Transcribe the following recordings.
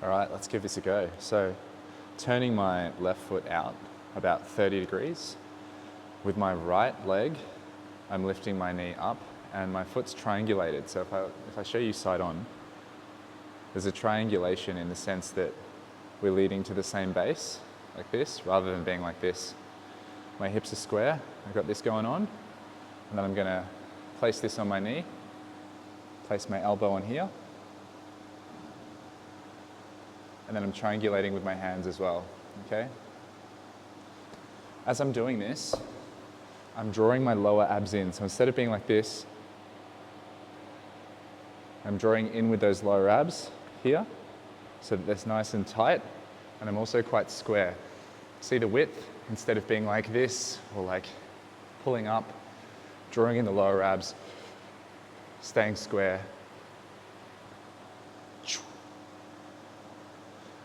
All right, let's give this a go. So turning my left foot out about 30 degrees. With my right leg, I'm lifting my knee up and my foot's triangulated. So if I show you side on, there's a triangulation in the sense that we're leading to the same base, like this, rather than being like this. My hips are square, I've got this going on, and then I'm gonna place this on my knee, place my elbow on here, and then I'm triangulating with my hands as well, okay? As I'm doing this, I'm drawing my lower abs in. So instead of being like this, I'm drawing in with those lower abs here, so that that's nice and tight, and I'm also quite square. See the width? Instead of being like this, or like pulling up, drawing in the lower abs, staying square.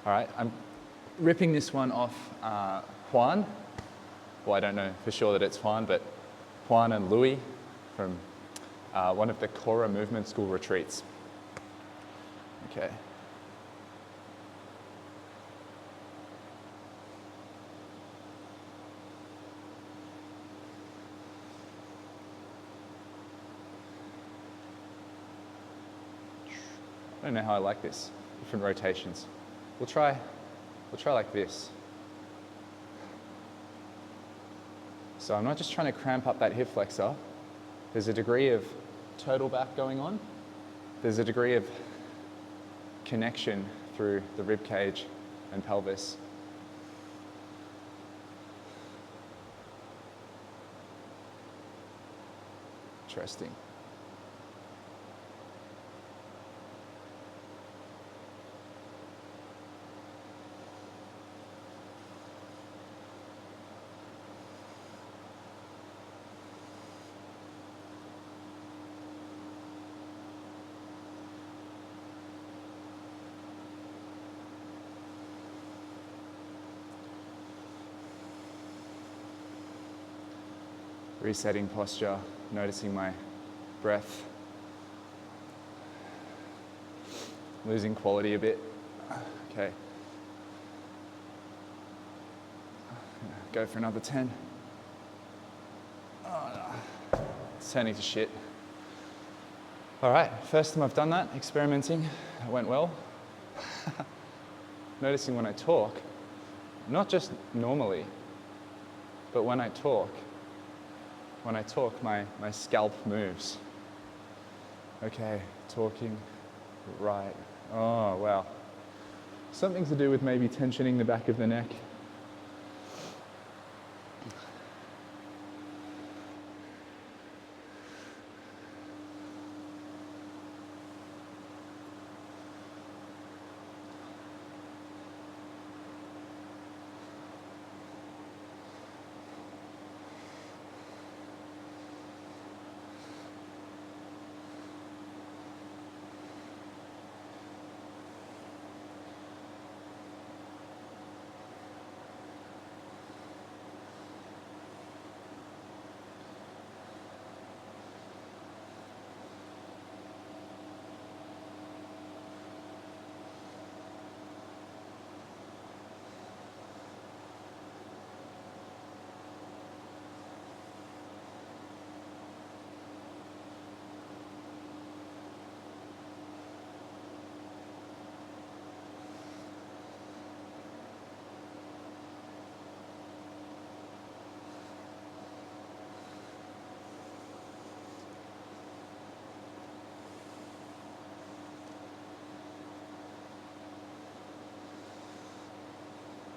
All right, I'm ripping this one off Juan. Well, I don't know for sure that it's Juan, but Juan and Louis from one of the Cora Movement School retreats. Okay. I don't know how I like this, different rotations. We'll try like this. So I'm not just trying to cramp up that hip flexor. There's a degree of total back going on. There's a degree of connection through the rib cage and pelvis. Interesting. Resetting posture, noticing my breath, losing quality a bit. Okay. Go for another 10. Oh, no. It's turning to shit. All right, first time I've done that, experimenting, it went well. Noticing when I talk, not just normally, but when I talk, my scalp moves. Okay, talking, right. Oh, wow. Something to do with maybe tensioning the back of the neck.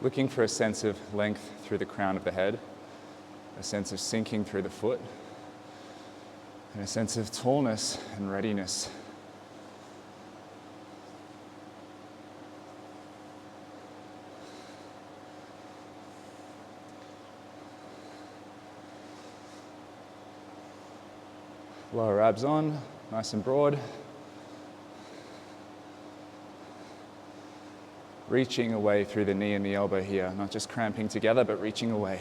Looking for a sense of length through the crown of the head, a sense of sinking through the foot, and a sense of tallness and readiness. Lower abs on, nice and broad. Reaching away through the knee and the elbow here, not just cramping together, but reaching away.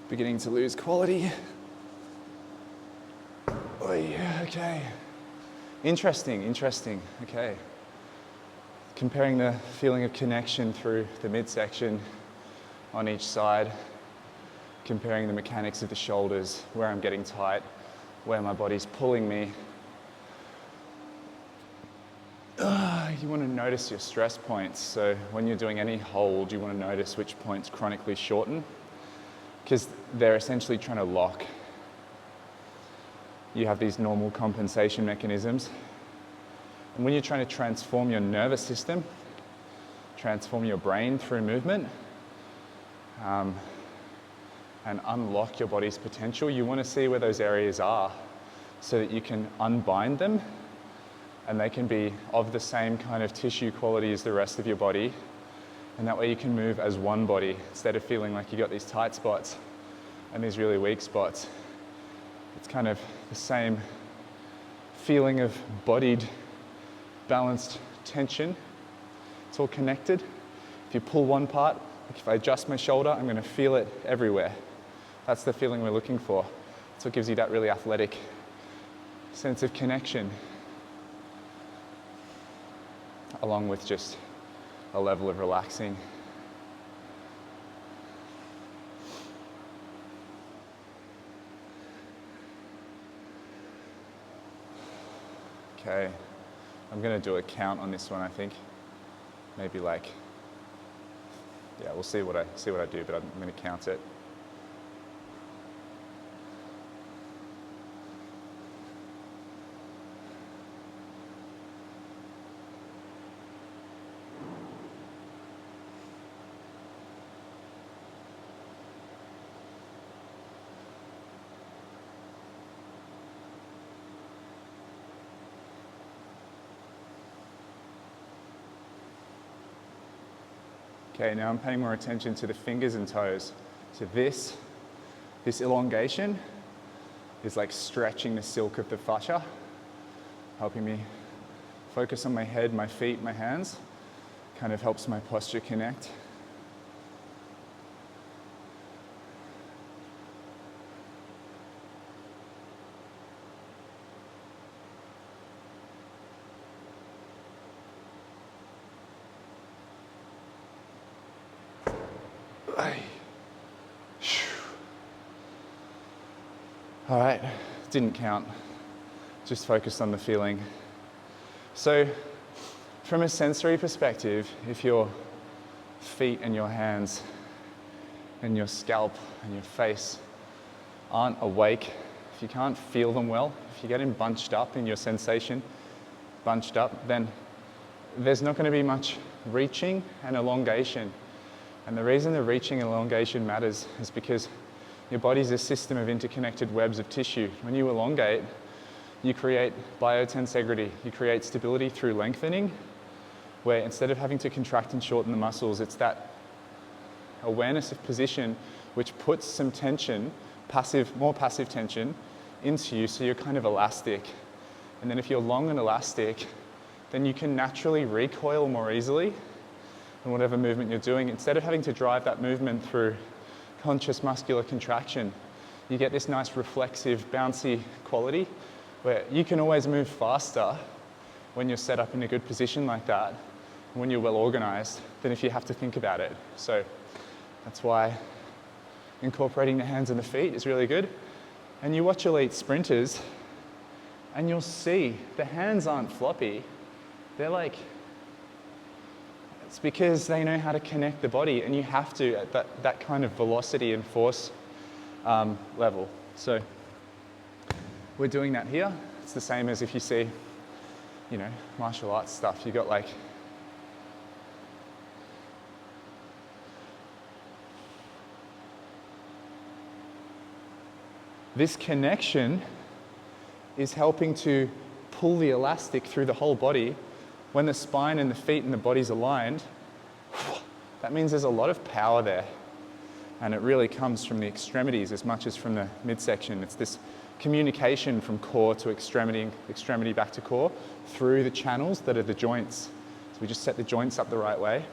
Beginning to lose quality. Okay. Interesting. Okay. Comparing the feeling of connection through the midsection on each side, comparing the mechanics of the shoulders, where I'm getting tight, where my body's pulling me. You want to notice your stress points. So when you're doing any hold, you want to notice which points chronically shorten, because they're essentially trying to lock. You have these normal compensation mechanisms. And when you're trying to transform your nervous system, transform your brain through movement, and unlock your body's potential, you want to see where those areas are so that you can unbind them and they can be of the same kind of tissue quality as the rest of your body. And that way you can move as one body instead of feeling like you got these tight spots and these really weak spots. It's kind of the same feeling of bodied, balanced tension. It's all connected. If you pull one part, like if I adjust my shoulder, I'm going to feel it everywhere. That's the feeling we're looking for. That's what gives you that really athletic sense of connection, along with just a level of relaxing. Okay, I'm going to do a count on this one, I think. Maybe like, yeah, we'll see what I do, but I'm going to count it. Okay, now I'm paying more attention to the fingers and toes. So this elongation is like stretching the silk of the fascia, helping me focus on my head, my feet, my hands. Kind of helps my posture connect. All right, didn't count, just focused on the feeling. So from a sensory perspective, if your feet and your hands and your scalp and your face aren't awake, if you can't feel them well, if you're getting bunched up in your sensation, bunched up, then there's not going to be much reaching and elongation. And the reason the reaching and elongation matters is because your body's a system of interconnected webs of tissue. When you elongate, you create biotensegrity. You create stability through lengthening, where instead of having to contract and shorten the muscles, it's that awareness of position which puts some tension, more passive tension, into you, so you're kind of elastic. And then if you're long and elastic, then you can naturally recoil more easily in whatever movement you're doing. Instead of having to drive that movement through conscious muscular contraction, you get this nice reflexive, bouncy quality where you can always move faster when you're set up in a good position like that, and when you're well organized, than if you have to think about it. So that's why incorporating the hands and the feet is really good. And you watch elite sprinters and you'll see the hands aren't floppy. They're like, it's because they know how to connect the body, and you have to at that kind of velocity and force level. So we're doing that here. It's the same as if you see, martial arts stuff. You got like this connection is helping to pull the elastic through the whole body. When the spine and the feet and the body's aligned, that means there's a lot of power there. And it really comes from the extremities as much as from the midsection. It's this communication from core to extremity back to core through the channels that are the joints. So we just set the joints up the right way.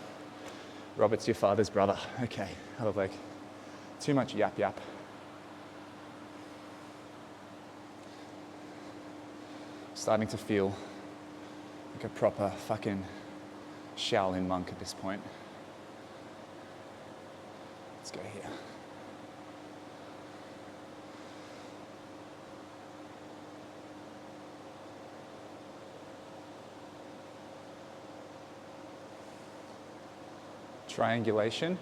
Robert's your father's brother. Okay, I was like, too much yap. starting to feel like a proper fucking Shaolin monk at this point. Let's go here. Triangulation,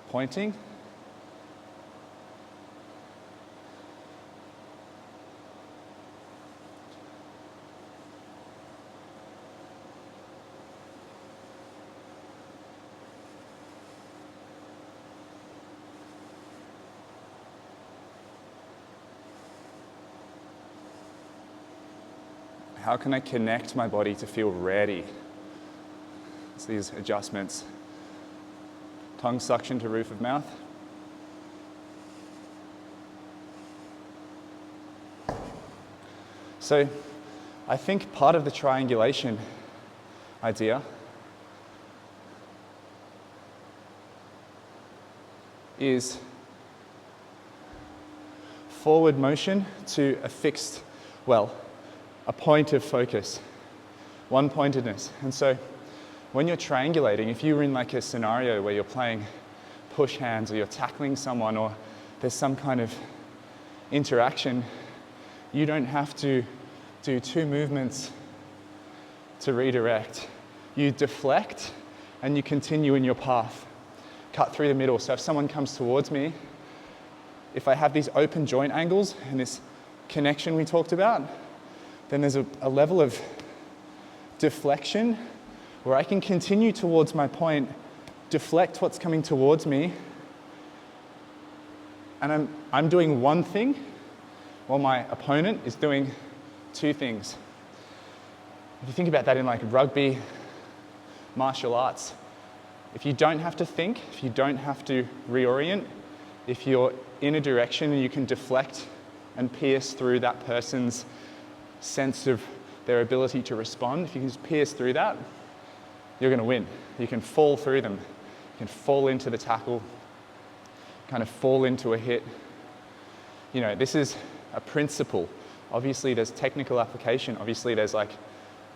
pointing. How can I connect my body to feel ready? It's these adjustments. Tongue suction to roof of mouth. So I think part of the triangulation idea is forward motion to a fixed, a point of focus, one-pointedness. And so when you're triangulating, if you were in like a scenario where you're playing push hands or you're tackling someone or there's some kind of interaction, you don't have to do two movements to redirect. You deflect and you continue in your path. Cut through the middle. So if someone comes towards me, if I have these open joint angles and this connection we talked about, then there's a level of deflection where I can continue towards my point, deflect what's coming towards me, and I'm doing one thing while my opponent is doing two things. If you think about that in like rugby, martial arts, if you don't have to think, if you don't have to reorient, if you're in a direction and you can deflect and pierce through that person's sense of their ability to respond, if you can just pierce through that, you're going to win. You can fall through them. You can fall into the tackle, kind of fall into a hit. You know, this is a principle. Obviously, there's technical application. Obviously, there's like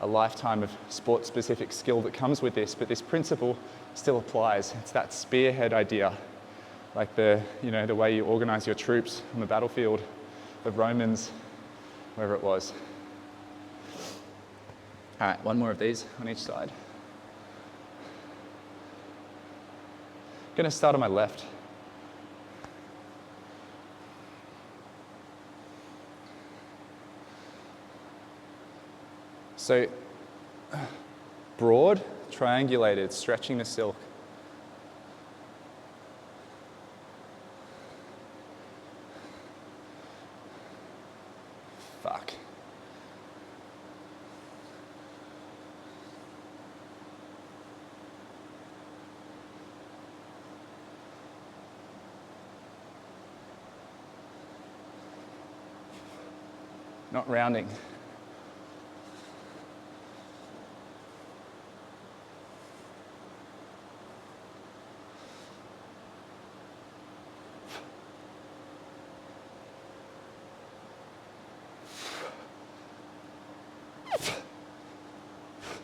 a lifetime of sport-specific skill that comes with this, but this principle still applies. It's that spearhead idea, like the way you organize your troops on the battlefield, the Romans, wherever it was. All right, one more of these on each side. I'm going to start on my left. So, broad, triangulated, stretching the silk. Fuck. Not rounding.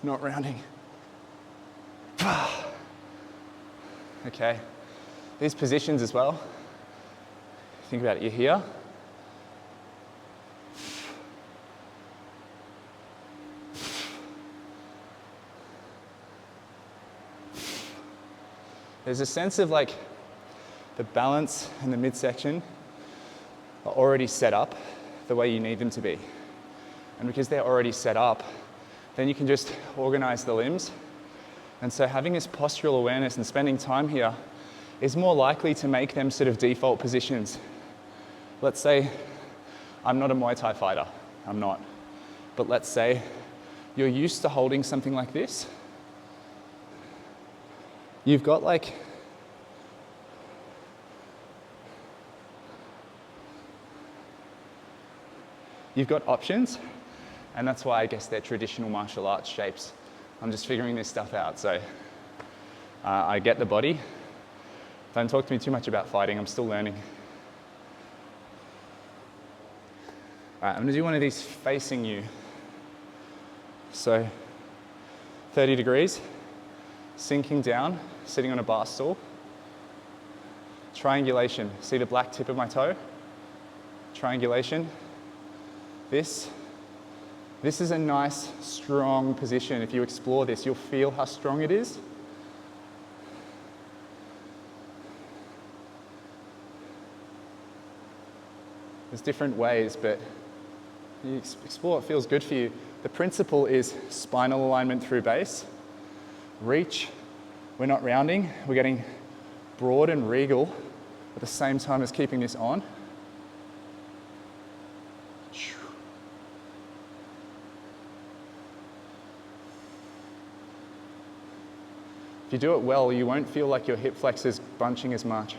Not rounding. Okay. These positions as well. Think about it, you're here. There's a sense of like the balance and the midsection are already set up the way you need them to be. And because they're already set up, then you can just organize the limbs. And so having this postural awareness and spending time here is more likely to make them sort of default positions. Let's say I'm not a Muay Thai fighter, I'm not. But let's say you're used to holding something like this. You've got like options, and that's why I guess they're traditional martial arts shapes. I'm just figuring this stuff out, so I get the body. Don't talk to me too much about fighting, I'm still learning. All right, I'm gonna do one of these facing you So 30 degrees, sinking down, sitting on a bar stool. Triangulation, see the black tip of my toe? Triangulation. This is a nice, strong position. If you explore this, you'll feel how strong it is. There's different ways, but you explore what feels good for you. The principle is spinal alignment through base. Reach, we're not rounding, we're getting broad and regal at the same time as keeping this on. If you do it well, you won't feel like your hip flexors bunching as much.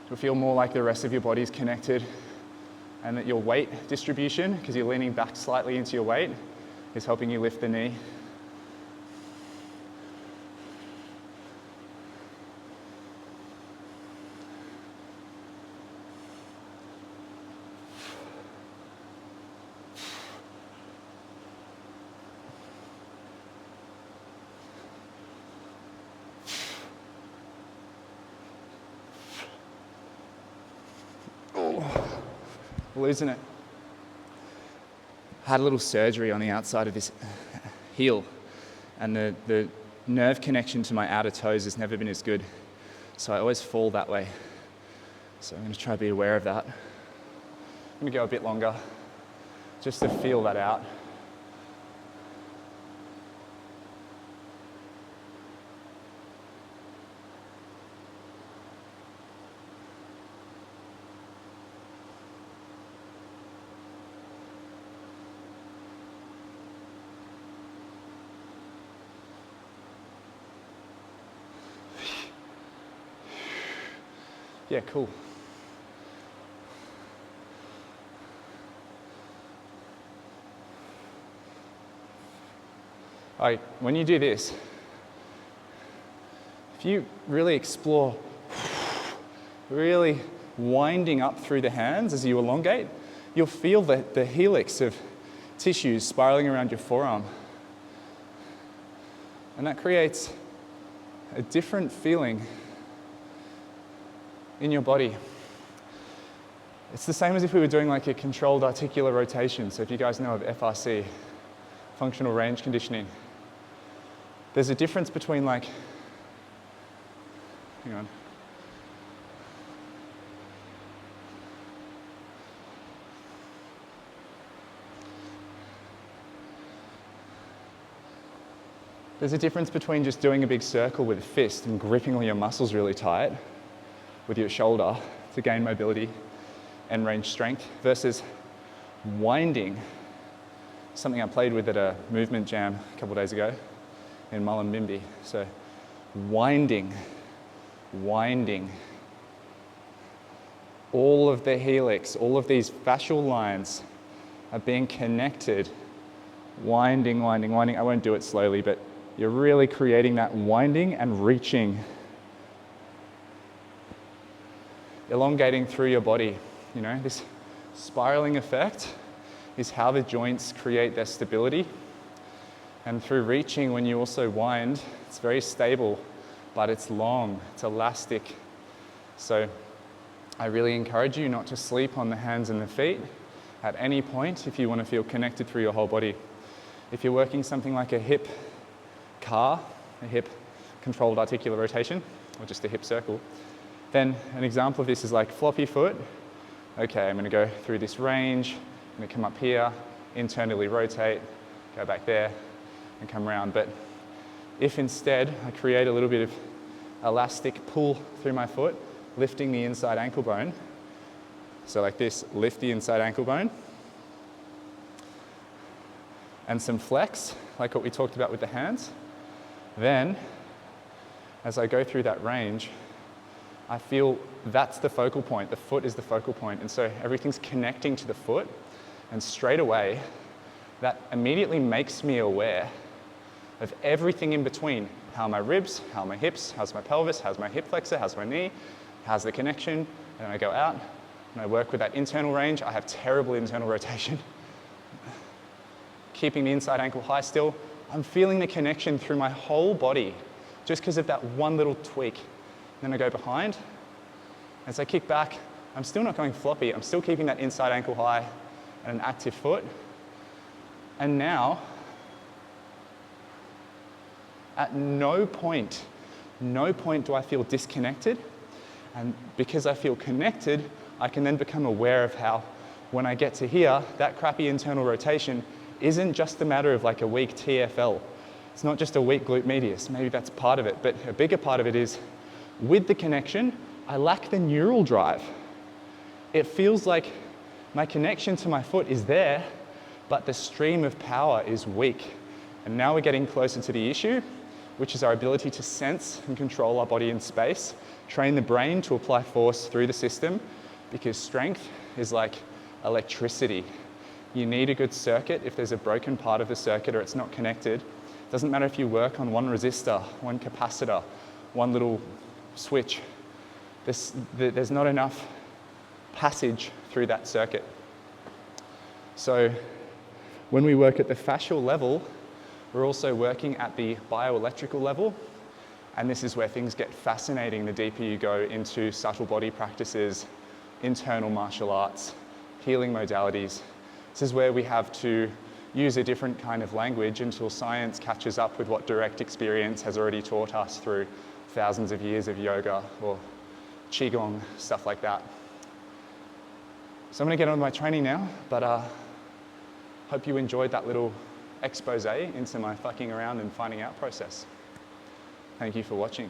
You'll feel more like the rest of your body's connected, and that your weight distribution, because you're leaning back slightly into your weight, is helping you lift the knee. Losing it. Had a little surgery on the outside of this heel, and the nerve connection to my outer toes has never been as good, so I always fall that way. So I'm going to try to be aware of that. I'm going to go a bit longer just to feel that out. Yeah, cool. All right, when you do this, if you really explore, really winding up through the hands as you elongate, you'll feel the helix of tissues spiraling around your forearm. And that creates a different feeling in your body. It's the same as if we were doing like a controlled articular rotation. So if you guys know of FRC, functional range conditioning, there's a difference between like, hang on. There's a difference between just doing a big circle with a fist and gripping all your muscles really tight with your shoulder to gain mobility and range strength versus winding, something I played with at a movement jam a couple of days ago in Mullumbimby. So winding. All of the helix, all of these fascial lines are being connected, winding. I won't do it slowly, but you're really creating that winding and reaching, elongating through your body. You know, this spiraling effect is how the joints create their stability. And through reaching, when you also wind, it's very stable, but it's long, it's elastic. So I really encourage you not to sleep on the hands and the feet at any point if you want to feel connected through your whole body. If you're working something like a hip car, a hip controlled articular rotation, or just a hip circle, then an example of this is like floppy foot. Okay, I'm going to go through this range, I'm going to come up here, internally rotate, go back there, and come around. But if instead I create a little bit of elastic pull through my foot, lifting the inside ankle bone, so like this, lift the inside ankle bone, and some flex, like what we talked about with the hands, then as I go through that range, I feel that's the focal point. The foot is the focal point. And so everything's connecting to the foot. And straight away, that immediately makes me aware of everything in between. How are my ribs? How are my hips? How's my pelvis? How's my hip flexor? How's my knee? How's the connection? And I go out and I work with that internal range. I have terrible internal rotation. keeping the inside ankle high still, I'm feeling the connection through my whole body just because of that one little tweak. Then I go behind. As I kick back, I'm still not going floppy. I'm still keeping that inside ankle high and an active foot. And now, at no point do I feel disconnected. And because I feel connected, I can then become aware of how, when I get to here, that crappy internal rotation isn't just a matter of like a weak TFL. It's not just a weak glute medius. Maybe that's part of it, but a bigger part of it is, with the connection, I lack the neural drive. It feels like my connection to my foot is there, but the stream of power is weak. And now we're getting closer to the issue, which is our ability to sense and control our body in space, train the brain to apply force through the system, because strength is like electricity. You need a good circuit. If there's a broken part of the circuit or it's not connected, it doesn't matter if you work on one resistor, one capacitor, one little switch, there's not enough passage through that circuit. So when we work at the fascial level, we're also working at the bioelectrical level, and this is where things get fascinating the deeper you go into subtle body practices, internal martial arts, healing modalities. This is where we have to use a different kind of language until science catches up with what direct experience has already taught us through thousands of years of yoga or qigong, stuff like that. So I'm going to get on with my training now, but hope you enjoyed that little expose into my fucking around and finding out process. Thank you for watching.